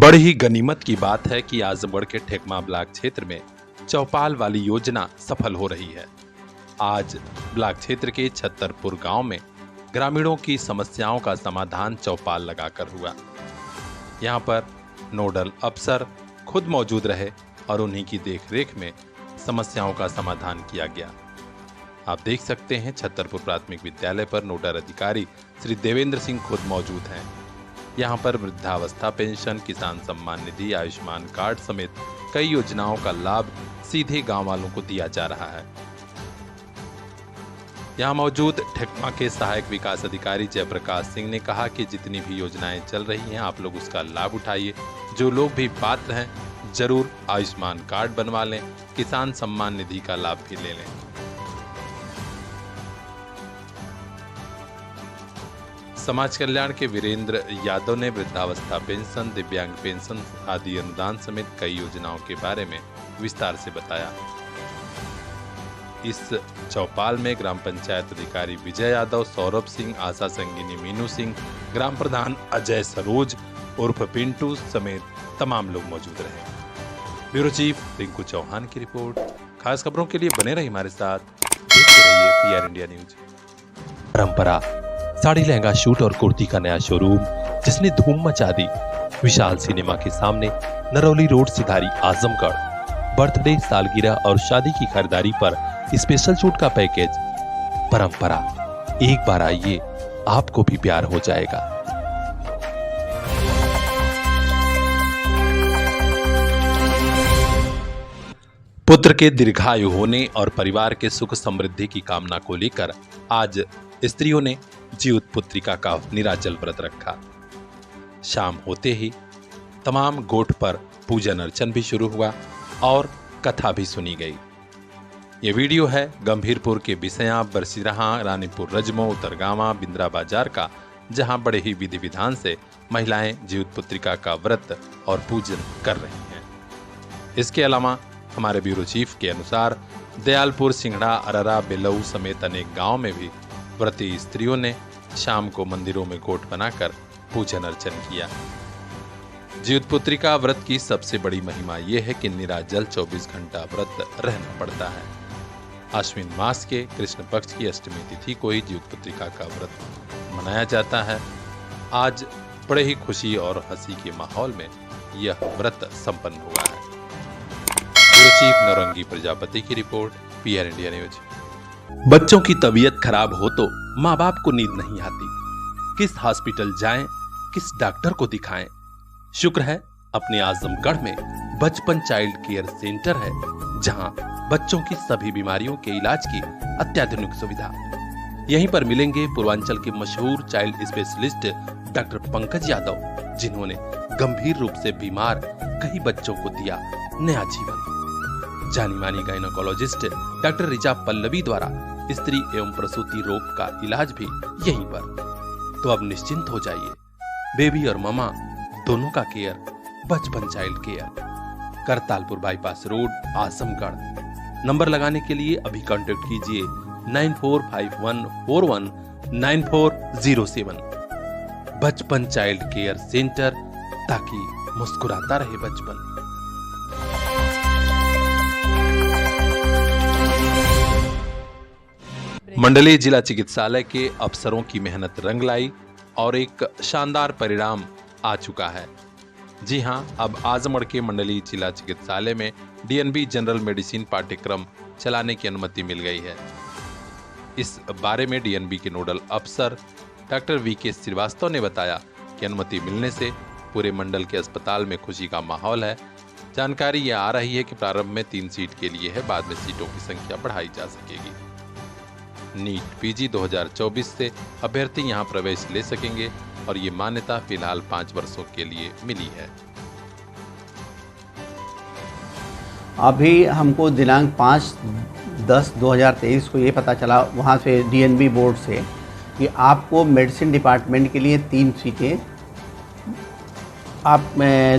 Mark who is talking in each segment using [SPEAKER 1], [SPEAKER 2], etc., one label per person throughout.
[SPEAKER 1] बड़ी ही गनीमत की बात है कि आजमगढ़ के ठेकमा ब्लॉक क्षेत्र में चौपाल वाली योजना सफल हो रही है। आज ब्लॉक क्षेत्र के छत्तरपुर गांव में ग्रामीणों की समस्याओं का समाधान चौपाल लगाकर हुआ। यहां पर नोडल अफसर खुद मौजूद रहे और उन्हीं की देखरेख में समस्याओं का समाधान किया गया। आप देख सकते हैं छत्तरपुर प्राथमिक विद्यालय पर नोडल अधिकारी श्री देवेंद्र सिंह खुद मौजूद हैं। यहाँ पर वृद्धावस्था पेंशन, किसान सम्मान निधि, आयुष्मान कार्ड समेत कई योजनाओं का लाभ सीधे गांव वालों को दिया जा रहा है। यहाँ मौजूद ठेकमा के सहायक विकास अधिकारी जयप्रकाश सिंह ने कहा कि जितनी भी योजनाएं चल रही हैं आप लोग उसका लाभ उठाइए। जो लोग भी पात्र हैं जरूर आयुष्मान कार्ड बनवा लें, किसान सम्मान निधि का लाभ भी ले लें। समाज कल्याण के वीरेंद्र यादव ने वृद्धावस्था पेंशन, दिव्यांग पेंशन आदि अनुदान समेत कई योजनाओं के बारे में विस्तार से बताया। इस चौपाल में ग्राम पंचायत अधिकारी विजय यादव, सौरभ सिंह, आशा संगिनी मीनू सिंह, ग्राम प्रधान अजय सरोज उर्फ पिंटू समेत तमाम लोग मौजूद रहे। ब्यूरो चीफ रिंकू चौहान की रिपोर्ट। खास खबरों के लिए बने रहिए हमारे साथ, देखते रहिए PR इंडिया न्यूज।
[SPEAKER 2] परंपरा साड़ी, लहंगा, सूट और कुर्ती का नया शोरूम जिसने धूम मचा दी। विशाल सिनेमा के सामने, नरौली रोड, सिधारी, आजमगढ़। बर्थडे, सालगिरह और शादी की खरीदारी पर स्पेशल छूट का पैकेज। परंपरा, एक बार आइए, आपको भी प्यार हो जाएगा।
[SPEAKER 1] पुत्र के दीर्घायु होने और परिवार के सुख समृद्धि की कामना को लेकर आज स्त्रियों ने जीवित पुत्रिका का निराजल व्रत रखा। शाम होते ही तमाम गोठ पर पूजन अर्चन भी शुरू हुआ और कथा भी सुनी गई। ये वीडियो है गंभीरपुर के बिसया, बरसिरहा, रानीपुर रजमो, उतरगावा, बिंद्रा बाजार का, जहां बड़े ही विधि विधान से महिलाएं जीवित पुत्रिका का व्रत और पूजन कर रही हैं। इसके अलावा हमारे ब्यूरो चीफ के अनुसार दयालपुर, सिंगड़ा, अररा, बेलऊ समेत अनेक गांव में भी व्रती स्त्रियों ने शाम को मंदिरों में गोठ बनाकर पूजन अर्चन किया। जीवित पुत्रिका व्रत की सबसे बड़ी महिमा यह है कि निराजल 24 घंटा व्रत रहना पड़ता है। आश्विन मास के कृष्ण पक्ष की अष्टमी तिथि को ही जीवित पुत्रिका का व्रत मनाया जाता है। आज बड़े ही खुशी और हंसी के माहौल में यह व्रत संपन्न हुआ है। ब्यूरो चीफ नौरंगी प्रजापति की रिपोर्ट, PR इंडिया न्यूज।
[SPEAKER 2] बच्चों की तबीयत खराब हो तो माँ बाप को नींद नहीं आती। किस हॉस्पिटल जाएं, किस डॉक्टर को दिखाएं। शुक्र है अपने आजमगढ़ में बचपन चाइल्ड केयर सेंटर है, जहां बच्चों की सभी बीमारियों के इलाज की अत्याधुनिक सुविधा। यहीं पर मिलेंगे पूर्वांचल के मशहूर child specialist doctor Pankaj Yadav, जिन्होंने गंभीर रूप से बीमार कई बच्चों को दिया नया जीवन। जानी मानी गायनोकोलॉजिस्ट डॉक्टर रिचा पल्लवी द्वारा स्त्री एवं प्रसूति रोग का इलाज भी यहीं पर। तो अब निश्चिंत हो जाइए, बेबी और ममा दोनों का केयर बचपन child care, Kartalpur bypass road, Azamgarh. Number लगाने के लिए अभी कांटेक्ट कीजिए 9451419407। बचपन चाइल्ड केयर सेंटर, ताकि मुस्कुराता रहे बचपन।
[SPEAKER 1] मंडलीय जिला चिकित्सालय के अफसरों की मेहनत रंग लाई और एक शानदार परिणाम आ चुका है। जी हां, अब आजमगढ़ के मंडलीय जिला चिकित्सालय में DNB जनरल मेडिसिन पाठ्यक्रम चलाने की अनुमति मिल गई है। इस बारे में DNB के नोडल अफसर डॉक्टर VK श्रीवास्तव ने बताया कि अनुमति मिलने से पूरे मंडल के अस्पताल में खुशी का माहौल है। जानकारी यह आ रही है कि प्रारंभ में 3 सीट के लिए है, बाद में सीटों की संख्या बढ़ाई जा सकेगी। नीट PG 2024 से अभ्यर्थी यहां प्रवेश ले सकेंगे और ये मान्यता फिलहाल 5 वर्षों के लिए मिली है।
[SPEAKER 3] अभी हमको दिनांक 5/10/2023 को ये पता चला वहाँ से DNB बोर्ड से कि आपको मेडिसिन डिपार्टमेंट के लिए 3 सीटें आप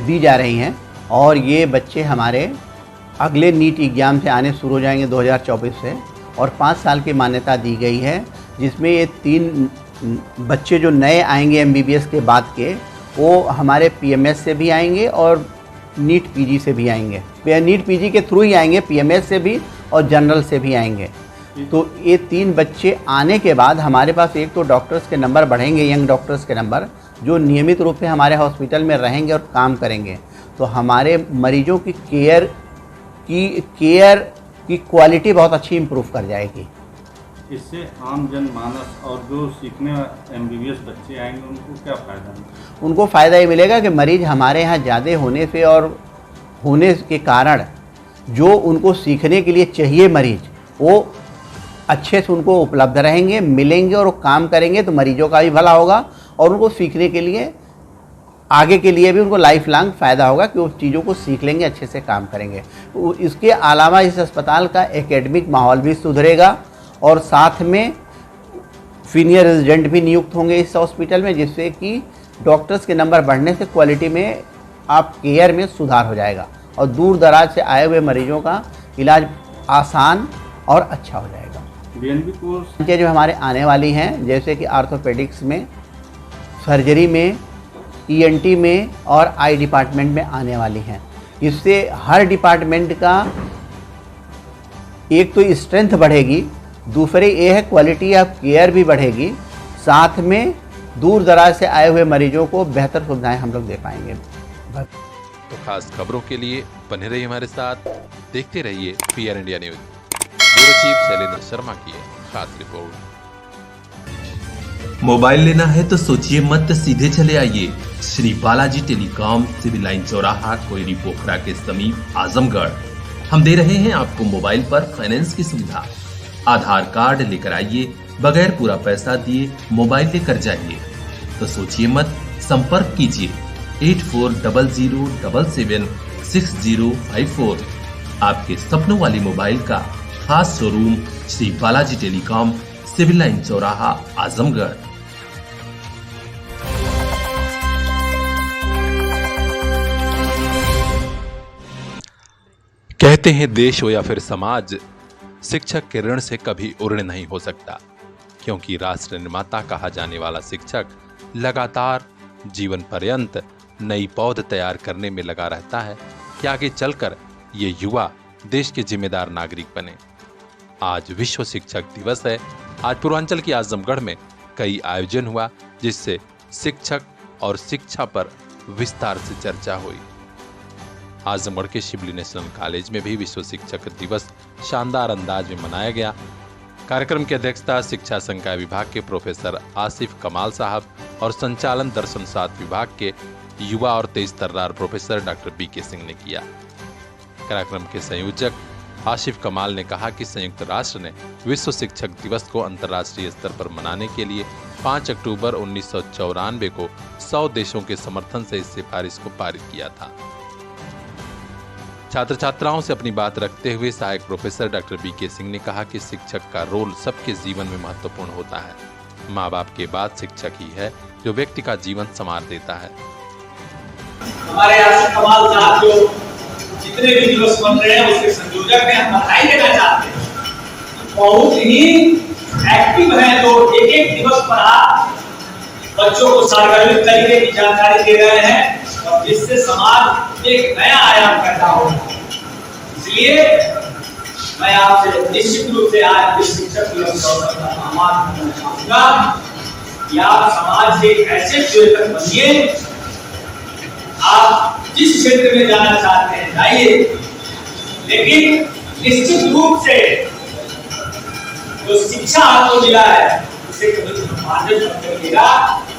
[SPEAKER 3] दी जा रही हैं और ये बच्चे हमारे अगले नीट एग्ज़ाम से आने शुरू हो जाएंगे 2024 से, और 5 साल की मान्यता दी गई है, जिसमें ये 3 बच्चे जो नए आएंगे MBBS के बाद के, वो हमारे पीएमएस से भी आएंगे और नीट पीजी से भी आएंगे। नीट पीजी के थ्रू ही आएंगे, पीएमएस से भी और जनरल से भी आएंगे। तो ये 3 बच्चे आने के बाद हमारे पास एक तो डॉक्टर्स के नंबर बढ़ेंगे, यंग डॉक्टर्स के नंबर, जो नियमित रूप से हमारे हॉस्पिटल में रहेंगे और काम करेंगे। तो हमारे मरीजों की केयर की क्वालिटी बहुत अच्छी इम्प्रूव कर जाएगी।
[SPEAKER 4] इससे आम जनमानस और जो सीखने एमबीबीएस बच्चे आएंगे उनको क्या फ़ायदा मिलेगा?
[SPEAKER 3] उनको फ़ायदा ये मिलेगा कि मरीज़ हमारे यहाँ ज़्यादा होने से और होने के कारण जो उनको सीखने के लिए चाहिए मरीज़, वो अच्छे से उनको उपलब्ध रहेंगे, मिलेंगे और वो काम करेंगे, तो मरीजों का भी भला होगा और उनको सीखने के लिए आगे के लिए भी उनको लाइफ लॉन्ग फ़ायदा होगा कि वो चीज़ों को सीख लेंगे, अच्छे से काम करेंगे। इसके अलावा इस अस्पताल का एकेडमिक माहौल भी सुधरेगा और साथ में सीनियर रेजिडेंट भी नियुक्त होंगे इस हॉस्पिटल में, जिससे कि डॉक्टर्स के नंबर बढ़ने से क्वालिटी में आप केयर में सुधार हो जाएगा और दूर दराज से आए हुए मरीजों का इलाज आसान और अच्छा हो जाएगा।
[SPEAKER 4] डीएनबी कोर्स
[SPEAKER 3] जो हमारे आने वाली हैं, जैसे कि आर्थोपेडिक्स में, सर्जरी में, ईएनटी में और आई डिपार्टमेंट में आने वाली हैं। इससे हर डिपार्टमेंट का एक तो स्ट्रेंथ बढ़ेगी, दूसरे ये है क्वालिटी ऑफ केयर भी बढ़ेगी, साथ में दूर दराज से आए हुए मरीजों को बेहतर सुविधाएं हम लोग दे पाएंगे।
[SPEAKER 1] तो खास खबरों के लिए बने रहिए हमारे साथ, देखते रहिए PR India news. Bureau chief Shailendra Sharma की खास रिपोर्ट।
[SPEAKER 2] मोबाइल लेना है तो सोचिए मत, सीधे चले आइए Shri Balaji telecom, civil line चौराहा, कोयरी पोखरा के समीप, आजमगढ़। हम दे रहे हैं आपको मोबाइल पर फाइनेंस की सुविधा। आधार कार्ड लेकर आइए, बगैर पूरा पैसा दिए मोबाइल लेकर जाइए। तो सोचिए मत, संपर्क कीजिए 8400776054। आपके सपनों वाली मोबाइल का खास showroom Shri Balaji telecom, civil line चौराहा, आजमगढ़।
[SPEAKER 1] कहते हैं देश हो या फिर समाज, शिक्षक के ऋण से कभी उऋण नहीं हो सकता, क्योंकि राष्ट्र निर्माता कहा जाने वाला शिक्षक लगातार जीवन पर्यंत नई पौध तैयार करने में लगा रहता है कि आगे चलकर ये युवा देश के जिम्मेदार नागरिक बने। आज विश्व शिक्षक दिवस है। आज पूर्वांचल की आजमगढ़ में कई आयोजन हुआ, जिससे शिक्षक और शिक्षा पर विस्तार से चर्चा हुई। आजमगढ़ के शिवली नेशनल कॉलेज में भी विश्व शिक्षक दिवस शानदार अंदाज में मनाया गया। कार्यक्रम की अध्यक्षता शिक्षा संकाय विभाग के प्रोफेसर आसिफ कमाल साहब और संचालन दर्शन शास्त्र विभाग के युवा और तेज तर्रार प्रोफेसर डॉक्टर बीके सिंह ने किया। कार्यक्रम के संयोजक आसिफ कमाल ने कहा कि संयुक्त राष्ट्र ने विश्व शिक्षक दिवस को अंतर्राष्ट्रीय स्तर पर मनाने के लिए 5 अक्टूबर 1994 को 100 देशों के समर्थन से इस सिफारिश को पारित किया था। छात्र छात्राओं से अपनी बात रखते हुए सहायक प्रोफेसर डॉक्टर बीके सिंह ने कहा कि शिक्षक का रोल सबके जीवन में महत्वपूर्ण होता है। माँ बाप के बाद शिक्षक ही है जो व्यक्ति का जीवन संवार देता है।
[SPEAKER 5] हमारे आसिफ कमाल साहब जो जितने भी दिवस बन रहे हैं उसके संयोजक हैं, हम बधाई देना चाहते हैं। बहुत ही एक्टिव हैं, जो एक दिवस पर आप बच्चों को सार्वजनिक तरीके की जानकारी दे रहे हैं और जिससे समाज एक नया आयाम पैदा होगा। इसलिए मैं आपसे निश्चित रूप से आज इस शिक्षक दिवस का आह्वान करना चाहूंगा कि आप समाज से एक ऐसे प्रेरक बनिए, आप जिस क्षेत्र में जाना चाहते हैं जाइए, लेकिन निश्चित रूप से जो शिक्षा आपको मिला है उसे कभी रूपांतरित मत करिएगा।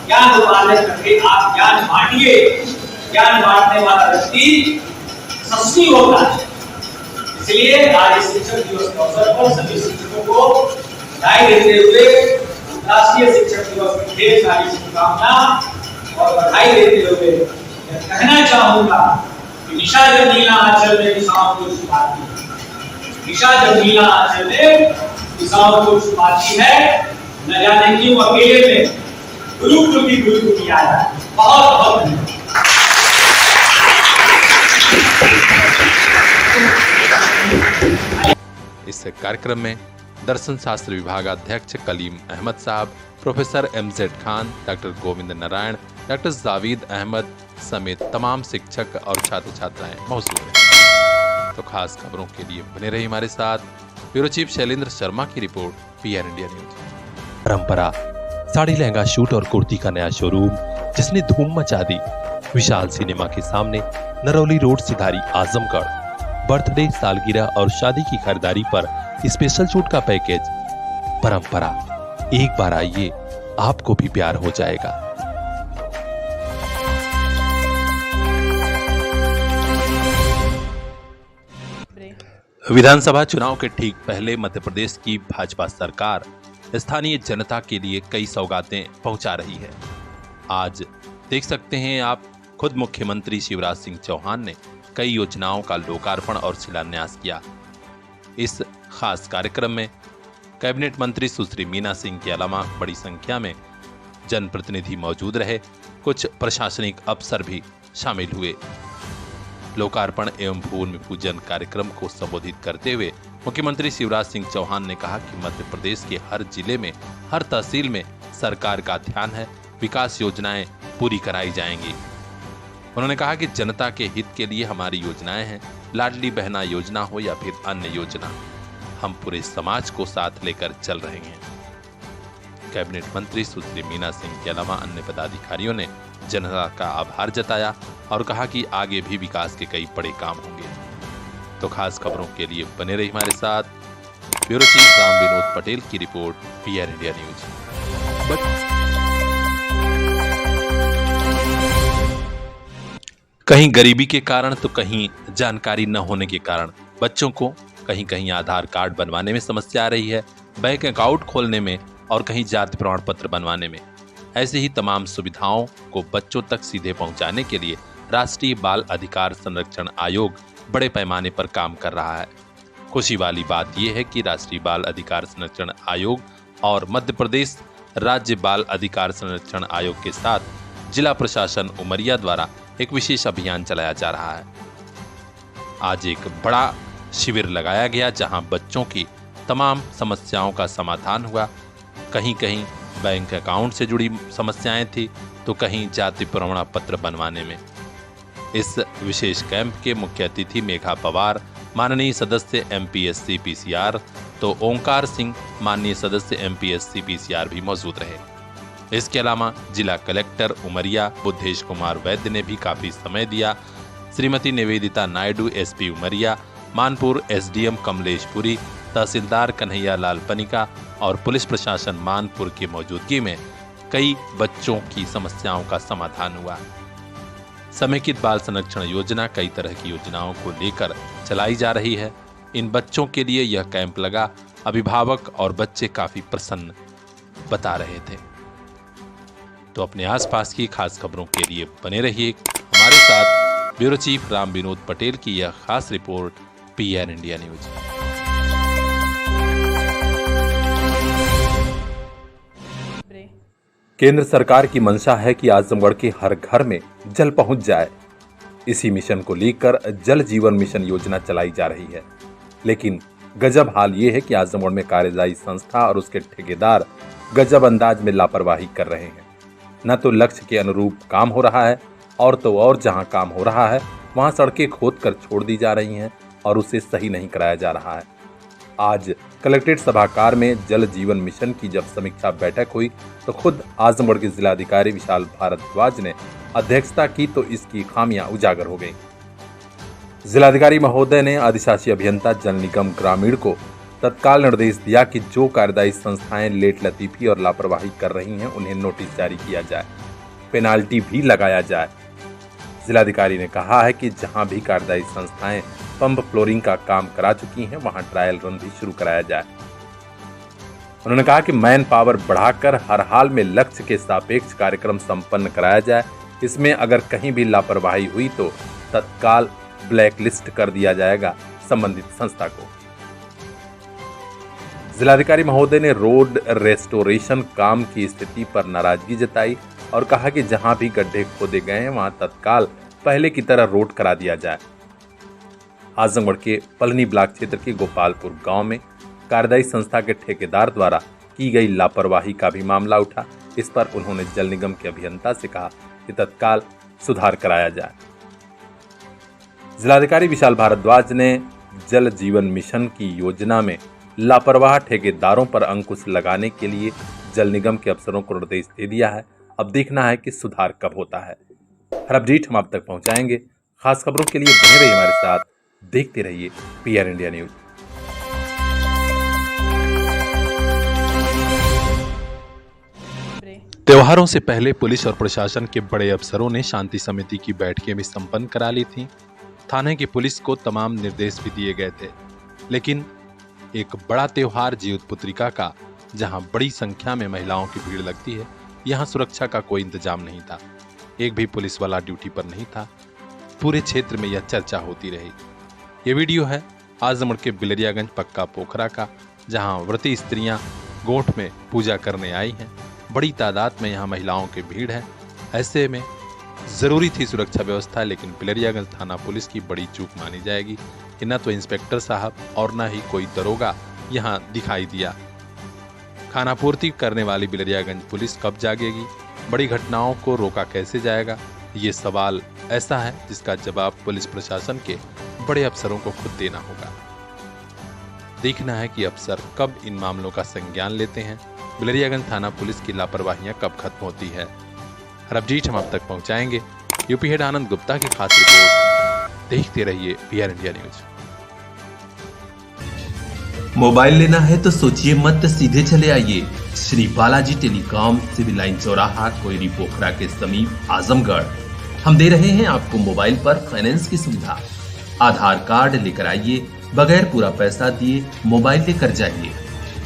[SPEAKER 5] ज्ञान रूपांतरित करके आप ज्ञान बांटिए। ज्ञान बांटने वाला व्यक्ति सस्ती होता है। इसलिए आज इस शिक्षक दिवस के अवसर पर सभी शिक्षकों को बधाई देते हुए राष्ट्रीय शिक्षक दिवस की ढेर सारी शुभकामना और बधाई देते हुए कहना चाहूंगा कि निशा जब नीला आंचल में दिशाओं को छुपाती है, निशा जब नीला आंचल में दिशाओं को छुपाती है, न जाने क्यों अकेले में गुरुकुल की गुरुकुल याद है। बहुत बहुत धन्यवाद।
[SPEAKER 1] इस कार्यक्रम में दर्शन शास्त्र विभाग अध्यक्ष कलीम अहमद साहब, professor M Z Khan, doctor Govind Narayan, doctor Javed Ahmad समेत तमाम शिक्षक और छात्र छात्राएं मौजूद हैं। तो खास खबरों के लिए बने रही हमारे साथ। ब्यूरो चीफ शैलेंद्र शर्मा की रिपोर्ट, पीआर इंडिया न्यूज।
[SPEAKER 2] परंपरा साड़ी, लहंगा, सूट और कुर्ती का नया शोरूम जिसने धूम मचा दी। विशाल सिनेमा के सामने, नरौली रोड, सिधारी, आजमगढ़। बर्थडे, सालगिरह और शादी की खरीदारी पर स्पेशल छूट का पैकेज। परंपरा, एक बार आइए, आपको भी प्यार हो जाएगा।
[SPEAKER 1] विधानसभा चुनाव के ठीक पहले मध्य प्रदेश की भाजपा सरकार स्थानीय जनता के लिए कई सौगातें पहुंचा रही है। आज देख सकते हैं आप, खुद मुख्यमंत्री शिवराज सिंह चौहान ने कई योजनाओं का लोकार्पण और शिलान्यास किया। इस खास कार्यक्रम में कैबिनेट मंत्री सुश्री मीना सिंह के अलावा बड़ी संख्या में जनप्रतिनिधि मौजूद रहे। कुछ प्रशासनिक अफसर भी शामिल हुए। लोकार्पण एवं भूमि पूजन कार्यक्रम को संबोधित करते हुए मुख्यमंत्री शिवराज सिंह चौहान ने कहा कि मध्य प्रदेश के हर जिले में, हर तहसील में सरकार का ध्यान है, विकास योजनाएं पूरी कराई जाएंगी। उन्होंने कहा कि जनता के हित के लिए हमारी योजनाएं हैं। लाडली बहना योजना हो या फिर अन्य योजना, हम पूरे समाज को साथ लेकर चल रहे हैं। कैबिनेट मंत्री सुश्री मीना सिंह के अलावा अन्य पदाधिकारियों ने जनता का आभार जताया और कहा कि आगे भी विकास के कई बड़े काम होंगे। तो खास खबरों के लिए बने रही हमारे साथ। ब्यूरो चीफ राम विनोद पटेल की रिपोर्ट, पीआर इंडिया न्यूज। कहीं गरीबी के कारण तो कहीं जानकारी न होने के कारण बच्चों को कहीं कहीं आधार कार्ड बनवाने में समस्या आ रही है, बैंक अकाउंट खोलने में और कहीं जाति प्रमाण पत्र बनवाने में। ऐसे ही तमाम सुविधाओं को बच्चों तक सीधे पहुंचाने के लिए राष्ट्रीय बाल अधिकार संरक्षण आयोग बड़े पैमाने पर काम कर रहा है। खुशी वाली बात यह है कि राष्ट्रीय बाल अधिकार संरक्षण आयोग और मध्य प्रदेश राज्य बाल अधिकार संरक्षण आयोग के साथ जिला प्रशासन उमरिया द्वारा एक विशेष अभियान चलाया जा रहा है। आज एक बड़ा शिविर लगाया गया जहां बच्चों की तमाम समस्याओं का समाधान हुआ। कहीं कहीं बैंक अकाउंट से जुड़ी समस्याएं थी तो कहीं जाति प्रमाण पत्र बनवाने में। इस विशेष कैंप के मुख्य अतिथि मेघा पवार, माननीय सदस्य एमपीएससी पीसीआर, तो ओंकार सिंह, माननीय सदस्य एमपीएससी पीसीआर भी मौजूद रहे। इसके अलावा जिला कलेक्टर उमरिया बुद्धेश कुमार वैद्य ने भी काफी समय दिया। श्रीमती निवेदिता नायडू, एसपी उमरिया, मानपुर एसडीएम कमलेशपुरी, तहसीलदार कन्हैया लाल पनिका और पुलिस प्रशासन मानपुर की मौजूदगी में कई बच्चों की समस्याओं का समाधान हुआ। समेकित बाल संरक्षण योजना कई तरह की योजनाओं को लेकर चलाई जा रही है। इन बच्चों के लिए यह कैंप लगा। अभिभावक और बच्चे काफी प्रसन्न बता रहे थे। तो अपने आसपास की खास खबरों के लिए बने रहिए हमारे साथ। ब्यूरो चीफ राम विनोद पटेल की यह खास रिपोर्ट, पीआर इंडिया न्यूज।
[SPEAKER 2] केंद्र सरकार की मंशा है कि आजमगढ़ के हर घर में जल पहुंच जाए। इसी मिशन को लेकर जल जीवन मिशन योजना चलाई जा रही है। लेकिन गजब हाल ये है कि आजमगढ़ में कार्यदायी संस्था और उसके ठेकेदार गजब अंदाज में लापरवाही कर रहे हैं। न तो लक्ष्य के अनुरूप काम हो रहा है और तो और जहां काम हो रहा है वहां सड़कें खोद कर छोड़ दी जा रही हैं और उसे सही नहीं कराया जा रहा है। आज कलेक्ट्रेट सभागार में जल जीवन मिशन की जब समीक्षा बैठक हुई तो खुद आजमगढ़ के जिलाधिकारी विशाल भारद्वाज ने अध्यक्षता की तो इसकी खामियां उजागर हो गई। जिलाधिकारी महोदय ने अधिशासी अभियंता जल निगम ग्रामीण को तत्काल निर्देश दिया कि जो कार्यदायी संस्थाएं लेट लतीफी और लापरवाही कर रही हैं उन्हें नोटिस जारी किया जाए, पेनाल्टी भी लगाया जाए। जिलाधिकारी ने कहा है कि जहां भी कार्यदायी संस्थाएं पंप फ्लोरिंग का काम करा चुकी हैं वहां ट्रायल रन भी शुरू कराया जाए। उन्होंने कहा कि मैन पावर बढ़ाकर हर हाल में लक्ष्य के सापेक्ष कार्यक्रम संपन्न कराया जाए। इसमें अगर कहीं भी लापरवाही हुई तो तत्काल ब्लैक लिस्ट कर दिया जाएगा संबंधित संस्था को। जिलाधिकारी महोदय ने रोड रेस्टोरेशन काम की स्थिति पर नाराजगी जताई और कहा कि जहां भी गड्ढे खोदे गए हैं वहां तत्काल पहले की तरह रोड करा दिया जाए। आजमगढ़ के पलनी ब्लॉक क्षेत्र के गोपालपुर गांव में कार्यदायी संस्था के ठेकेदार द्वारा की गई लापरवाही का भी मामला उठा।
[SPEAKER 1] इस पर उन्होंने जल निगम के अभियंता से कहा कि तत्काल सुधार कराया जाए। जिलाधिकारी विशाल भारद्वाज ने जल जीवन मिशन की योजना में लापरवाह ठेकेदारों पर अंकुश लगाने के लिए जल निगम के अफसरों को निर्देश दे दिया है। अब देखना है कि सुधार कब होता है। हर अपडेट हम आप तक पहुंचाएंगे। खास खबरों के लिए बने रहिए हमारे साथ, देखते रहिए PR इंडिया न्यूज।
[SPEAKER 2] त्योहारों से पहले पुलिस और प्रशासन के बड़े अफसरों ने शांति समिति की बैठकें भी संपन्न करा ली थीं। थाने की पुलिस को तमाम निर्देश भी दिए गए थे, लेकिन एक बड़ा त्योहार जीवित पुत्रिका का, जहां बड़ी संख्या में महिलाओं की भीड़ लगती है, यहां सुरक्षा का कोई इंतजाम नहीं था। एक भी पुलिस वाला ड्यूटी पर नहीं था। पूरे क्षेत्र में यह चर्चा होती रही। ये वीडियो है आजमगढ़ के बिलरियागंज पक्का पोखरा का, जहां व्रती स्त्रियां गोठ में पूजा करने आई हैं। बड़ी तादाद में यहां महिलाओं की भीड़ है। ऐसे में जरूरी थी सुरक्षा व्यवस्था, लेकिन बिलरियागंज थाना पुलिस की बड़ी चूक मानी जाएगी कि न तो इंस्पेक्टर साहब और न ही कोई दरोगा यहां दिखाई दिया। खानापूर्ति करने वाली बिलरियागंज पुलिस कब जागेगी? बड़ी घटनाओं को रोका कैसे जाएगा? ये सवाल ऐसा है जिसका जवाब पुलिस प्रशासन के बड़े अफसरों को खुद देना होगा। देखना है कि अफसर कब इन मामलों का संज्ञान लेते हैं। बिलरियागंज थाना पुलिस की लापरवाहियां कब खत्म होती है। हर अपडेट हम आप तक पहुंचाएंगे। यूपी हेड आनंद गुप्ता की खास रिपोर्ट। देखते रहिए PR इंडिया न्यूज।
[SPEAKER 1] मोबाइल लेना है तो सोचिए मत, सीधे चले आइए Shri Balaji telecom, civil line चौराहा, कोयरी पोखरा के समीप, आजमगढ़। हम दे रहे हैं आपको मोबाइल पर फाइनेंस की सुविधा। आधार कार्ड लेकर आइए, बगैर पूरा पैसा दिए मोबाइल लेकर जाइए।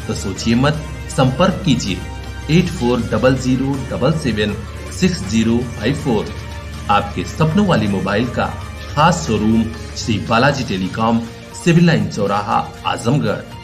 [SPEAKER 1] तो सोचिए मत, संपर्क कीजिए 8400776054। आपके सपनों वाली मोबाइल का खास showroom Shri Balaji telecom, civil line चौराहा, आजमगढ़।